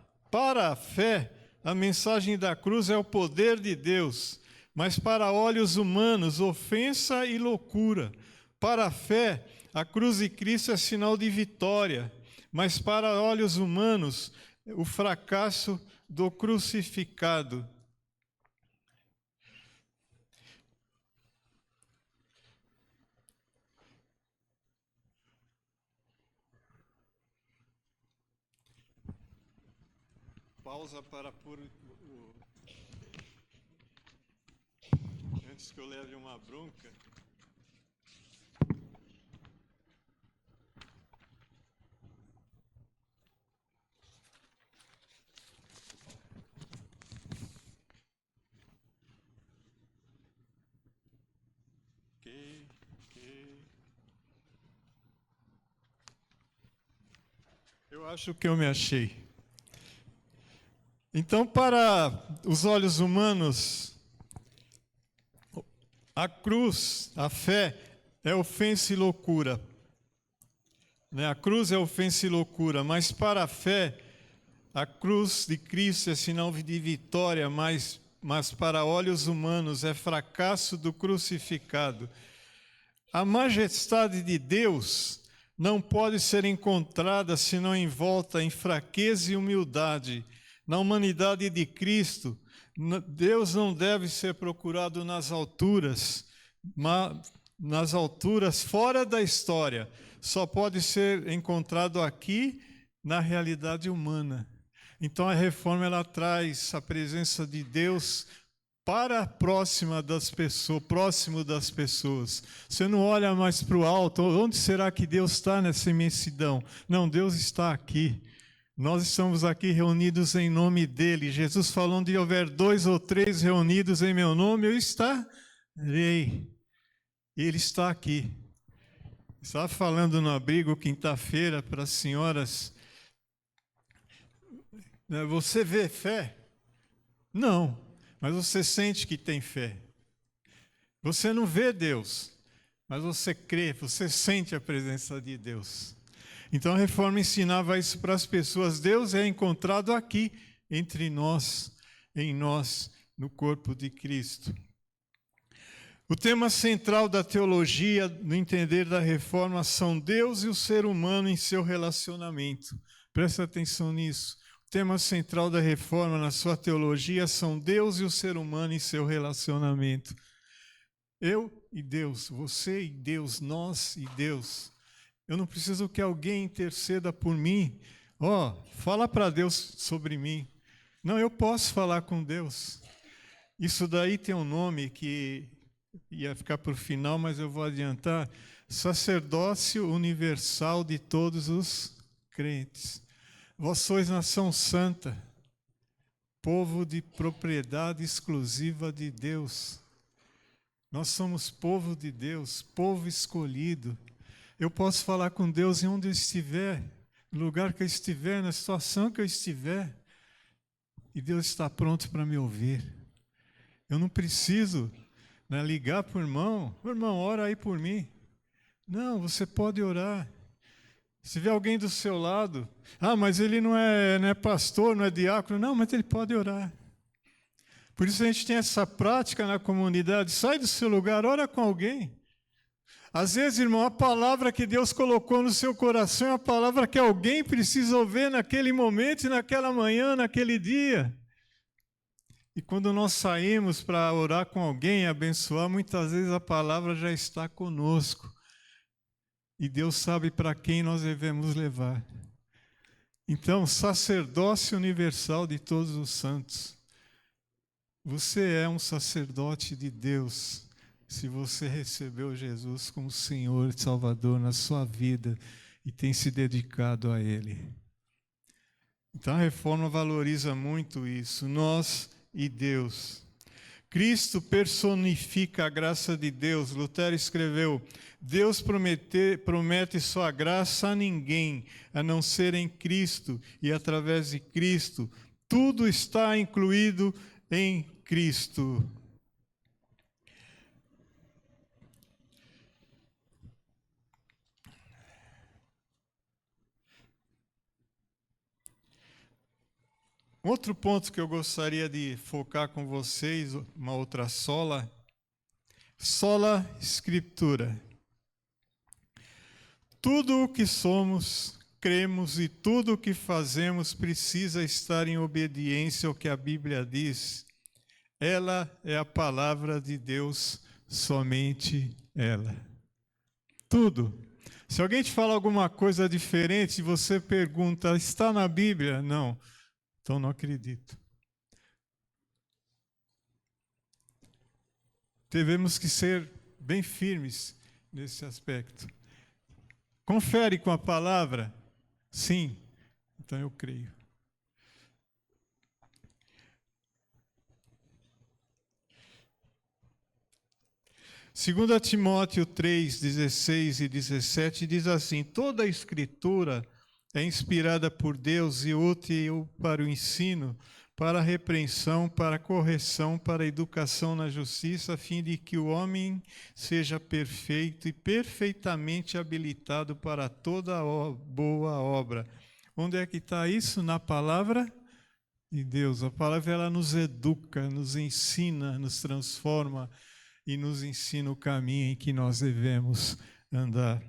a fé, a mensagem da cruz é o poder de Deus, mas para olhos humanos, ofensa e loucura. Para a fé, a cruz de Cristo é sinal de vitória, mas para olhos humanos, o fracasso do crucificado. Pausa para pôr antes que eu leve uma bronca. Ok. Eu acho que eu me achei. Então, para os olhos humanos, a cruz, a fé, é ofensa e loucura. A cruz é ofensa e loucura, mas para a fé, a cruz de Cristo é sinal de vitória, mas para olhos humanos é fracasso do crucificado. A majestade de Deus não pode ser encontrada senão envolta em fraqueza e humildade. Na humanidade de Cristo, Deus não deve ser procurado nas alturas, mas nas alturas fora da história. Só pode ser encontrado aqui na realidade humana. Então a reforma ela traz a presença de Deus para próximo das pessoas. Você não olha mais para o alto, onde será que Deus está nessa imensidão? Não, Deus está aqui. Nós estamos aqui reunidos em nome dele. Jesus falou, onde houver 2 ou 3 reunidos em meu nome, eu estarei. Ele está aqui. Estava falando no abrigo quinta-feira para as senhoras. Você vê fé? Não, mas você sente que tem fé. Você não vê Deus, mas você crê, você sente a presença de Deus. Então a reforma ensinava isso para as pessoas. Deus é encontrado aqui, entre nós, em nós, no corpo de Cristo. O tema central da teologia, no entender da reforma, são Deus e o ser humano em seu relacionamento. Presta atenção nisso. O tema central da reforma, na sua teologia, são Deus e o ser humano em seu relacionamento. Eu e Deus, você e Deus, nós e Deus. Eu não preciso que alguém interceda por mim. Fala para Deus sobre mim. Não, eu posso falar com Deus. Isso daí tem um nome que ia ficar para o final, mas eu vou adiantar. Sacerdócio universal de todos os crentes. Vós sois nação santa, povo de propriedade exclusiva de Deus. Nós somos povo de Deus, povo escolhido. Eu posso falar com Deus em onde eu estiver, no lugar que eu estiver, na situação que eu estiver. E Deus está pronto para me ouvir. Eu não preciso ligar para o irmão. Irmão, ora aí por mim. Não, você pode orar. Se vê alguém do seu lado, mas ele não é pastor, não é diácono. Não, mas ele pode orar. Por isso a gente tem essa prática na comunidade. Sai do seu lugar, ora com alguém. Às vezes, irmão, a palavra que Deus colocou no seu coração é a palavra que alguém precisa ouvir naquele momento, naquela manhã, naquele dia. E quando nós saímos para orar com alguém, abençoar, muitas vezes a palavra já está conosco. E Deus sabe para quem nós devemos levar. Então, sacerdócio universal de todos os santos. Você é um sacerdote de Deus, se você recebeu Jesus como Senhor e Salvador na sua vida e tem se dedicado a Ele. Então a reforma valoriza muito isso, nós e Deus. Cristo personifica a graça de Deus. Lutero escreveu: Deus promete sua graça a ninguém, a não ser em Cristo, e através de Cristo. Tudo está incluído em Cristo. Outro ponto que eu gostaria de focar com vocês, uma outra sola Escritura. Tudo o que somos, cremos e tudo o que fazemos precisa estar em obediência ao que a Bíblia diz. Ela é a palavra de Deus, somente ela. Tudo. Se alguém te fala alguma coisa diferente, você pergunta, está na Bíblia? Não. Então não acredito. Devemos que ser bem firmes nesse aspecto. Confere com a palavra? Sim. Então eu creio. Segundo Timóteo 3, 16 e 17, diz assim: toda a Escritura é inspirada por Deus e útil para o ensino, para a repreensão, para a correção, para a educação na justiça, a fim de que o homem seja perfeito e perfeitamente habilitado para toda boa obra. Onde é que está isso? Na palavra de Deus. A palavra ela nos educa, nos ensina, nos transforma e nos ensina o caminho em que nós devemos andar.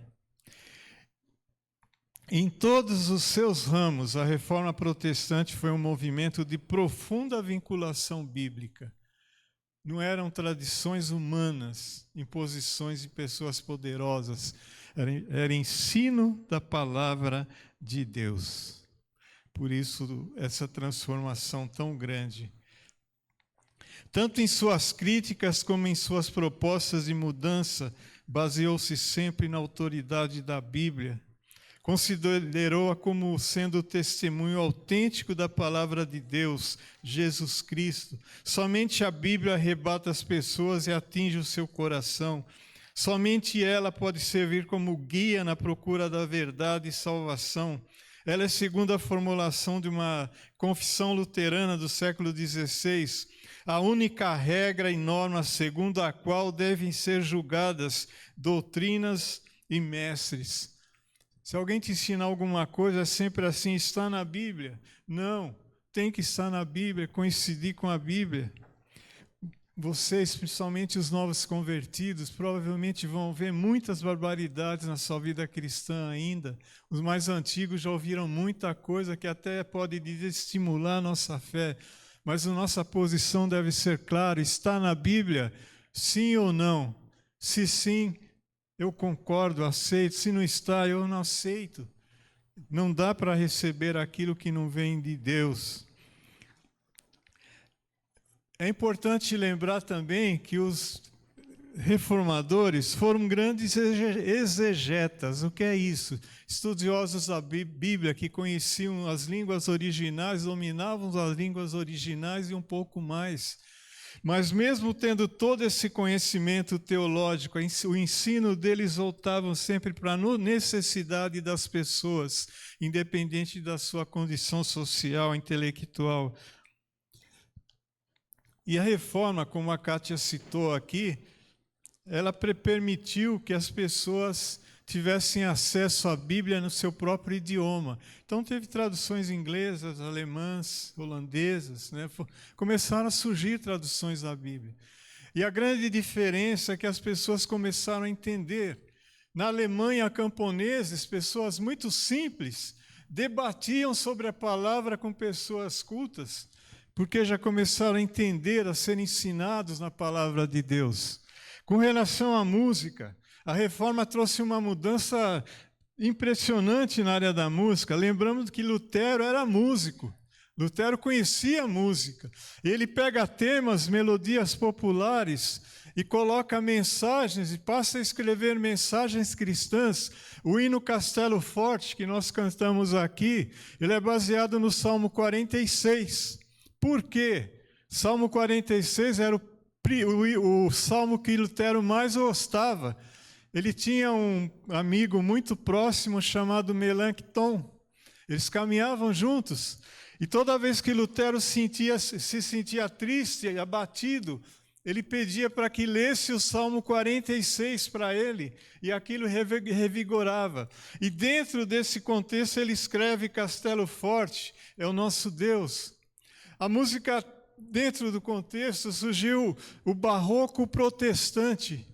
Em todos os seus ramos, a Reforma Protestante foi um movimento de profunda vinculação bíblica. Não eram tradições humanas, imposições de pessoas poderosas. Era ensino da palavra de Deus. Por isso, essa transformação tão grande. Tanto em suas críticas como em suas propostas de mudança, baseou-se sempre na autoridade da Bíblia. Considerou-a como sendo o testemunho autêntico da palavra de Deus, Jesus Cristo. Somente a Bíblia arrebata as pessoas e atinge o seu coração. Somente ela pode servir como guia na procura da verdade e salvação. Ela é segundo a formulação de uma confissão luterana do século XVI, a única regra e norma segundo a qual devem ser julgadas doutrinas e mestres. Se alguém te ensinar alguma coisa, é sempre assim, está na Bíblia? Não, tem que estar na Bíblia, coincidir com a Bíblia. Vocês, principalmente os novos convertidos, provavelmente vão ver muitas barbaridades na sua vida cristã ainda. Os mais antigos já ouviram muita coisa que até pode desestimular a nossa fé. Mas a nossa posição deve ser clara. Está na Bíblia? Sim ou não? Se sim, eu concordo, aceito. Se não está, eu não aceito. Não dá para receber aquilo que não vem de Deus. É importante lembrar também que os reformadores foram grandes exegetas. O que é isso? Estudiosos da Bíblia que conheciam as línguas originais, dominavam as línguas originais e um pouco mais. Mas mesmo tendo todo esse conhecimento teológico, o ensino deles voltava sempre para a necessidade das pessoas, independente da sua condição social, intelectual. E a reforma, como a Kátia citou aqui, ela permitiu que as pessoas tivessem acesso à Bíblia no seu próprio idioma. Então teve traduções inglesas, alemãs, holandesas, né? Começaram a surgir traduções da Bíblia. E a grande diferença é que as pessoas começaram a entender. Na Alemanha, camponeses, pessoas muito simples, debatiam sobre a palavra com pessoas cultas, porque já começaram a entender, a ser ensinados na palavra de Deus. Com relação à música, a reforma trouxe uma mudança impressionante na área da música. Lembramos que Lutero era músico. Lutero conhecia a música. Ele pega temas, melodias populares e coloca mensagens e passa a escrever mensagens cristãs. O hino Castelo Forte, que nós cantamos aqui, ele é baseado no Salmo 46. Por quê? Salmo 46 era o salmo que Lutero mais gostava. Ele tinha um amigo muito próximo chamado Melancton. Eles caminhavam juntos. E toda vez que Lutero se sentia triste e abatido, ele pedia para que lesse o Salmo 46 para ele, e aquilo revigorava. E dentro desse contexto ele escreve Castelo Forte, é o nosso Deus. A música, dentro do contexto, surgiu o barroco protestante.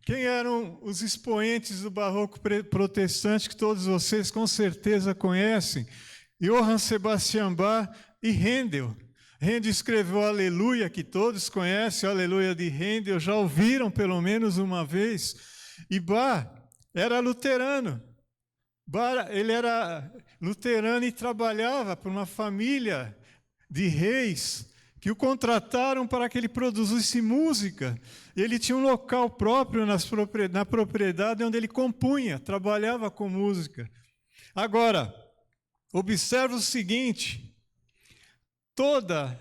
Quem eram os expoentes do barroco protestante, que todos vocês com certeza conhecem? Johann Sebastian Bach e Handel. Handel escreveu Aleluia, que todos conhecem, o Aleluia de Handel, já ouviram pelo menos uma vez. E Bach era luterano. Bach, ele era luterano e trabalhava para uma família de reis que o contrataram para que ele produzisse música. Ele tinha um local próprio na propriedade onde ele compunha, trabalhava com música. Agora, observa o seguinte, toda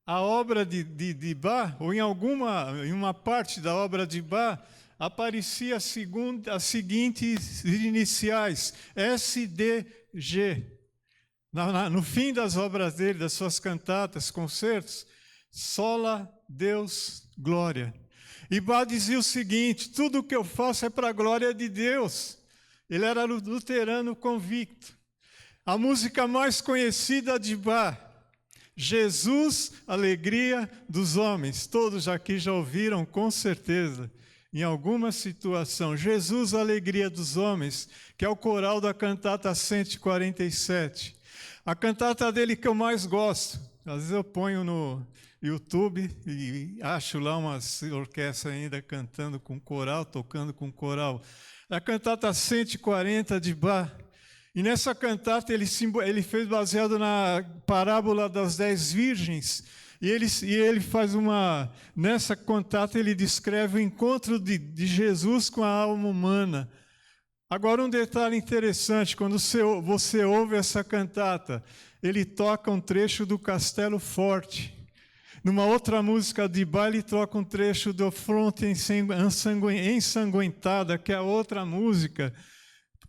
a obra de Bach, ou em uma parte da obra de Bach, aparecia as seguintes iniciais, SDG. No fim das obras dele, das suas cantatas, concertos, sola Deus glória. E Bach dizia o seguinte, tudo o que eu faço é para a glória de Deus. Ele era luterano convicto. A música mais conhecida de Bach, Jesus, alegria dos homens. Todos aqui já ouviram, com certeza, em alguma situação. Jesus, alegria dos homens, que é o coral da cantata 147. A cantata dele que eu mais gosto, às vezes eu ponho no YouTube e acho lá umas orquestras ainda cantando com coral, tocando com coral. A cantata 140 de Bach. E nessa cantata ele fez baseado na parábola das 10 virgens. E ele faz nessa cantata ele descreve o encontro de Jesus com a alma humana. Agora um detalhe interessante, quando você ouve essa cantata, ele toca um trecho do Castelo Forte. Numa outra música de Bach, ele toca um trecho do Fronte Ensanguentada, que é a outra música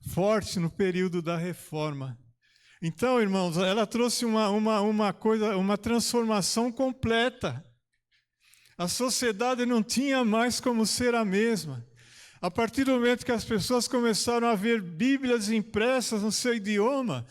forte no período da Reforma. Então, irmãos, ela trouxe uma transformação completa. A sociedade não tinha mais como ser a mesma. A partir do momento que as pessoas começaram a ver Bíblias impressas no seu idioma,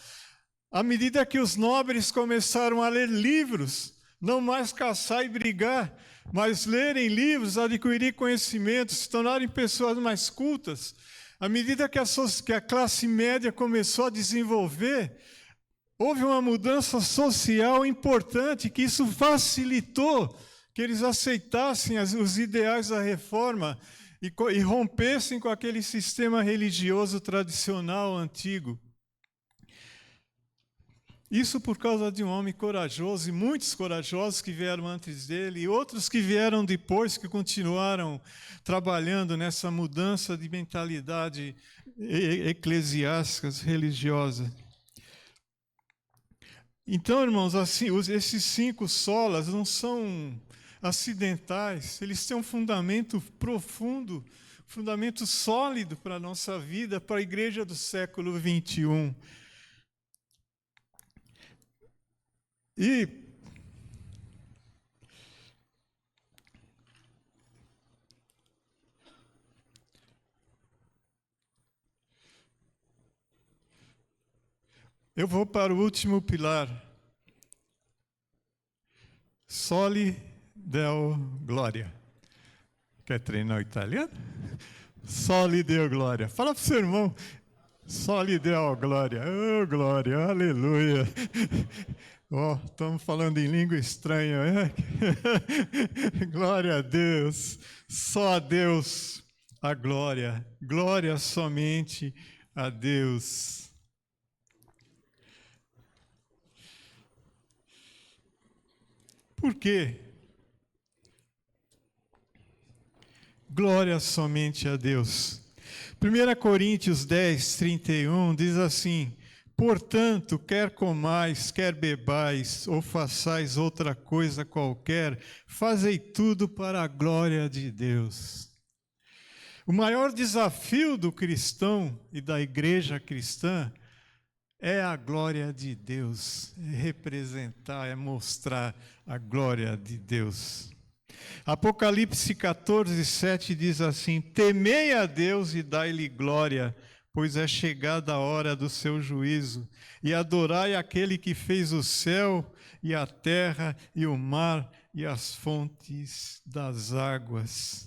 à medida que os nobres começaram a ler livros, não mais caçar e brigar, mas lerem livros, adquirir conhecimento, se tornarem pessoas mais cultas, à medida que a classe média começou a desenvolver, houve uma mudança social importante, que isso facilitou que eles aceitassem os ideais da reforma e rompessem com aquele sistema religioso tradicional antigo. Isso por causa de um homem corajoso, e muitos corajosos que vieram antes dele, e outros que vieram depois, que continuaram trabalhando nessa mudança de mentalidade eclesiástica, religiosa. Então, irmãos, assim, esses 5 solas não são acidentais, eles têm um fundamento profundo, fundamento sólido para a nossa vida, para a igreja do século XXI. E eu vou para o último pilar. Soli Deo Gloria. Quer treinar o italiano? Soli Deo Gloria. Fala para o seu irmão. Soli Deo Gloria. Oh, glória, aleluia. Estamos falando em língua estranha, né? Glória a Deus. Só a Deus a glória. Glória somente a Deus. Por quê? Glória somente a Deus. 1 Coríntios 10, 31 diz assim: portanto, quer comais, quer bebais, ou façais outra coisa qualquer, fazei tudo para a glória de Deus. O maior desafio do cristão e da igreja cristã é a glória de Deus, é representar, é mostrar a glória de Deus. Apocalipse 14, 7 diz assim: temei a Deus e dai-lhe glória, pois é chegada a hora do seu juízo, e adorai aquele que fez o céu e a terra e o mar e as fontes das águas.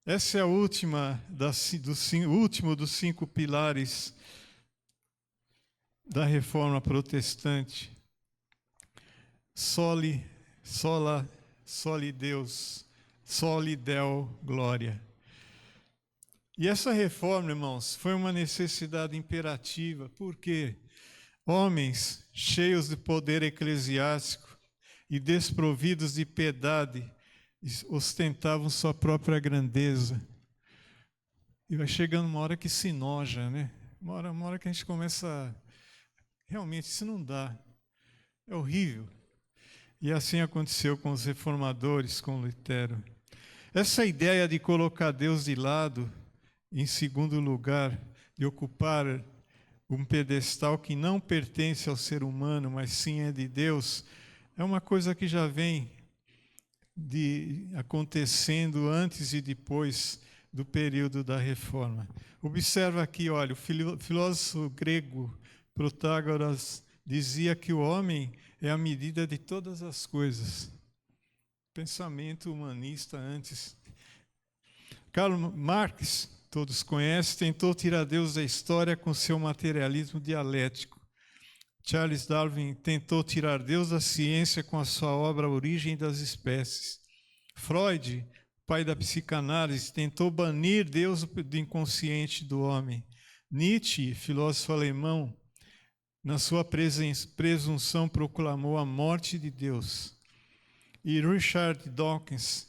Essa é a última último dos 5 pilares da Reforma Protestante. Soli Deus, Soli Deo Glória. E essa reforma, irmãos, foi uma necessidade imperativa, porque homens cheios de poder eclesiástico e desprovidos de piedade ostentavam sua própria grandeza. E vai chegando uma hora que se enoja, né? Uma hora que a gente começa realmente, isso não dá. É horrível. E assim aconteceu com os reformadores, com Lutero. Essa ideia de colocar Deus de lado, em segundo lugar, de ocupar um pedestal que não pertence ao ser humano, mas sim é de Deus, é uma coisa que já vem acontecendo antes e depois do período da Reforma. Observa aqui, olha, o filósofo grego Protágoras dizia que o homem é a medida de todas as coisas. Pensamento humanista antes. Karl Marx, todos conhecem, tentou tirar Deus da história com seu materialismo dialético. Charles Darwin tentou tirar Deus da ciência com a sua obra A Origem das Espécies. Freud, pai da psicanálise, tentou banir Deus do inconsciente do homem. Nietzsche, filósofo alemão, na sua presunção proclamou a morte de Deus. E Richard Dawkins,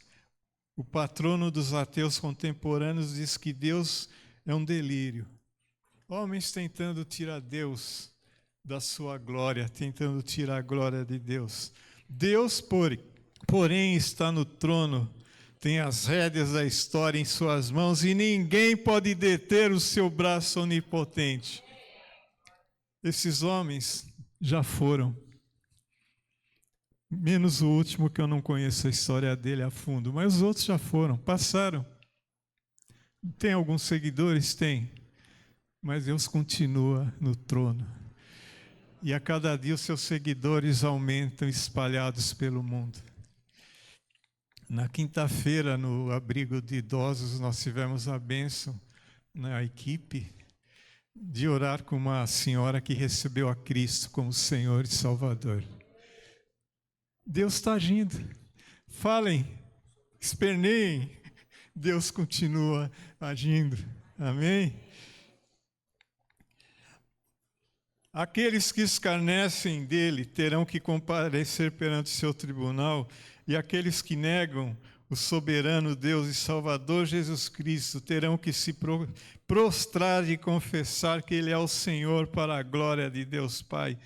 o patrono dos ateus contemporâneos, diz que Deus é um delírio. Homens tentando tirar Deus da sua glória, tentando tirar a glória de Deus. Deus, porém, está no trono tem as rédeas da história em suas mãos e ninguém pode deter o seu braço onipotente. Esses homens já foram, menos o último, que eu não conheço a história dele a fundo, mas os outros já foram, passaram. Tem alguns seguidores? Tem, mas Deus continua no trono. E a cada dia os seus seguidores aumentam, espalhados pelo mundo. Na quinta-feira, no abrigo de idosos, nós tivemos a bênção na equipe de orar com uma senhora que recebeu a Cristo como Senhor e Salvador. Deus está agindo. Falem, esperneiem, Deus continua agindo. Amém? Aqueles que escarnecem dele terão que comparecer perante seu tribunal, e aqueles que negam o soberano Deus e Salvador Jesus Cristo terão que se prostrar e confessar que ele é o Senhor para a glória de Deus Pai.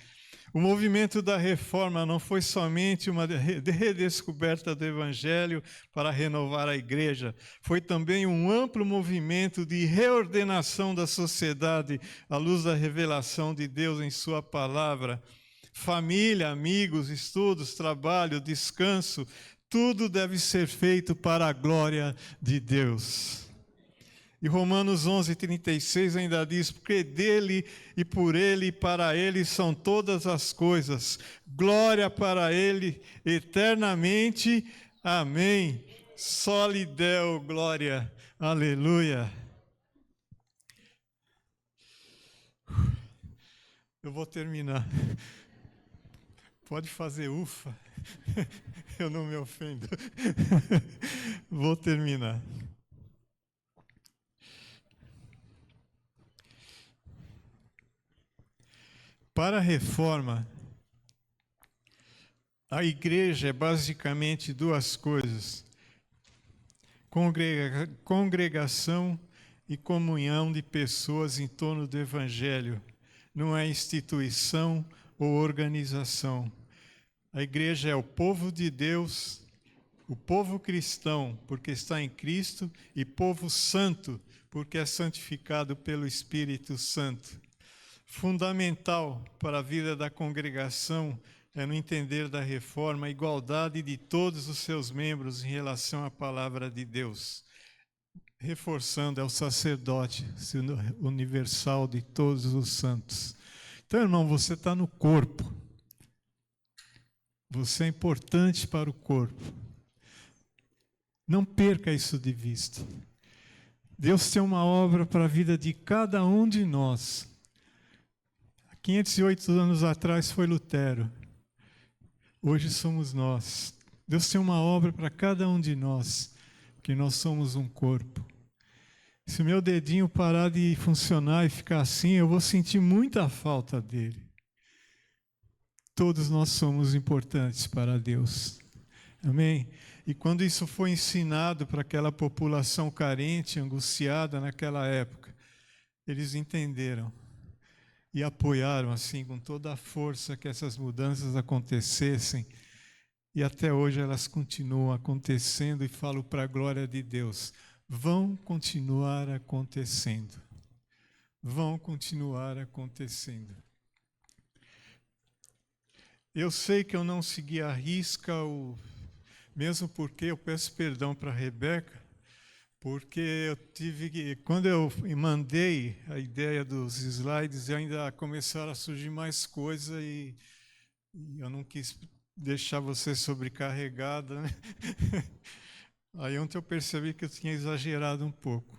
O movimento da reforma não foi somente uma redescoberta do Evangelho para renovar a igreja, foi também um amplo movimento de reordenação da sociedade à luz da revelação de Deus em sua palavra. Família, amigos, estudos, trabalho, descanso, tudo deve ser feito para a glória de Deus. E Romanos 11:36 ainda diz: porque dele e por ele e para ele são todas as coisas. Glória para ele eternamente. Amém. Só lhe deu glória. Aleluia. Eu vou terminar. Pode fazer ufa. Eu não me ofendo. Vou terminar. Para a reforma, a igreja é basicamente duas coisas: congregação e comunhão de pessoas em torno do Evangelho. Não é instituição ou organização. A igreja é o povo de Deus, o povo cristão, porque está em Cristo, e povo santo, porque é santificado pelo Espírito Santo. Fundamental para a vida da congregação é no entender da reforma a igualdade de todos os seus membros em relação à palavra de Deus. Reforçando, é o sacerdote universal de todos os santos. Então, irmão, você está no corpo. Você é importante para o corpo. Não perca isso de vista. Deus tem uma obra para a vida de cada um de nós. 508 anos atrás foi Lutero. Hoje somos nós. Deus tem uma obra para cada um de nós, porque nós somos um corpo. Se meu dedinho parar de funcionar e ficar assim, eu vou sentir muita falta dele. Todos nós somos importantes para Deus. Amém? E quando isso foi ensinado para aquela população carente, angustiada naquela época, eles entenderam e apoiaram assim com toda a força que essas mudanças acontecessem. E até hoje elas continuam acontecendo, e falo para a glória de Deus. Vão continuar acontecendo. Vão continuar acontecendo. Eu sei que eu não segui à risca, mesmo porque eu peço perdão para a Rebeca, porque eu tive que, quando eu mandei a ideia dos slides, ainda começaram a surgir mais coisas e eu não quis deixar você sobrecarregada, né? Aí ontem eu percebi que eu tinha exagerado um pouco.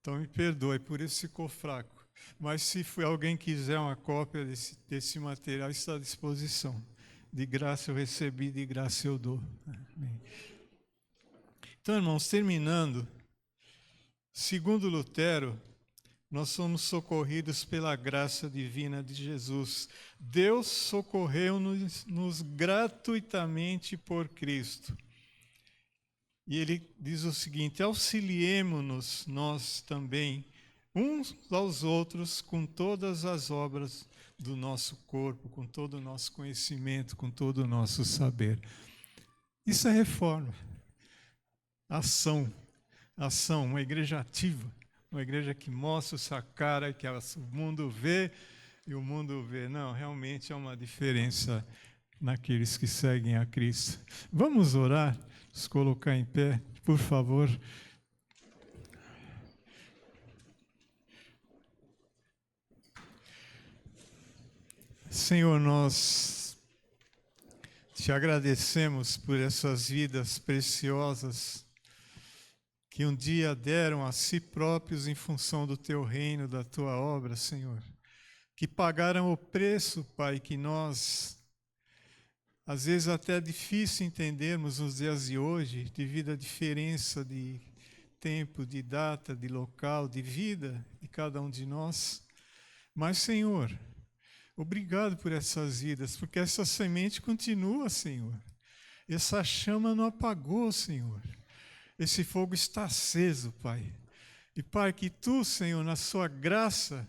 Então me perdoe, por isso ficou fraco. Mas se alguém quiser uma cópia desse material, está à disposição. De graça eu recebi, de graça eu dou. Amém. Então, irmãos, terminando, segundo Lutero, nós somos socorridos pela graça divina de Jesus. Deus socorreu-nos gratuitamente por Cristo. E ele diz o seguinte: auxiliemo-nos nós também, uns aos outros, com todas as obras do nosso corpo, com todo o nosso conhecimento, com todo o nosso saber. Isso é reforma. ação, uma igreja ativa, uma igreja que mostra essa cara, que o mundo vê e o mundo vê. Não, realmente há uma diferença naqueles que seguem a Cristo. Vamos orar, nos colocar em pé, por favor. Senhor, nós te agradecemos por essas vidas preciosas que um dia deram a si próprios em função do teu reino, da tua obra, Senhor. Que pagaram o preço, Pai, que nós, às vezes até é difícil entendermos nos dias de hoje, devido à diferença de tempo, de data, de local, de vida de cada um de nós. Mas, Senhor, obrigado por essas vidas, porque essa semente continua, Senhor. Essa chama não apagou, Senhor. Esse fogo está aceso, Pai. E, Pai, que Tu, Senhor, na Sua graça,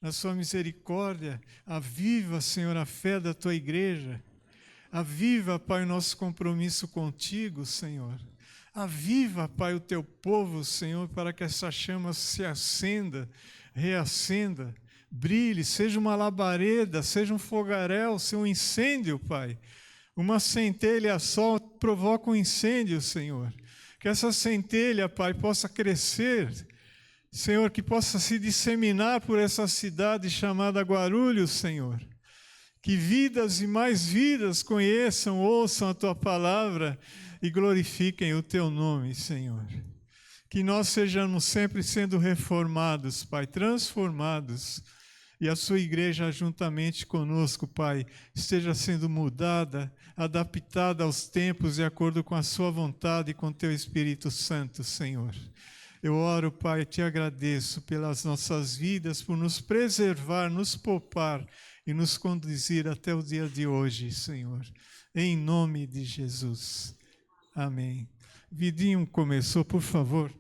na Sua misericórdia, aviva, Senhor, a fé da Tua igreja. Aviva, Pai, o nosso compromisso contigo, Senhor. Aviva, Pai, o Teu povo, Senhor, para que essa chama se acenda, reacenda, brilhe, seja uma labareda, seja um fogaréu, seja um incêndio, Pai. Uma centelha só provoca um incêndio, Senhor. Que essa centelha, Pai, possa crescer, Senhor, que possa se disseminar por essa cidade chamada Guarulhos, Senhor. Que vidas e mais vidas conheçam, ouçam a Tua palavra e glorifiquem o Teu nome, Senhor. Que nós sejamos sempre sendo reformados, Pai, transformados, e a Sua igreja juntamente conosco, Pai, esteja sendo mudada, adaptada aos tempos de acordo com a Sua vontade e com o Teu Espírito Santo, Senhor. Eu oro, Pai, te agradeço pelas nossas vidas, por nos preservar, nos poupar e nos conduzir até o dia de hoje, Senhor. Em nome de Jesus. Amém. Vidinho começou, por favor.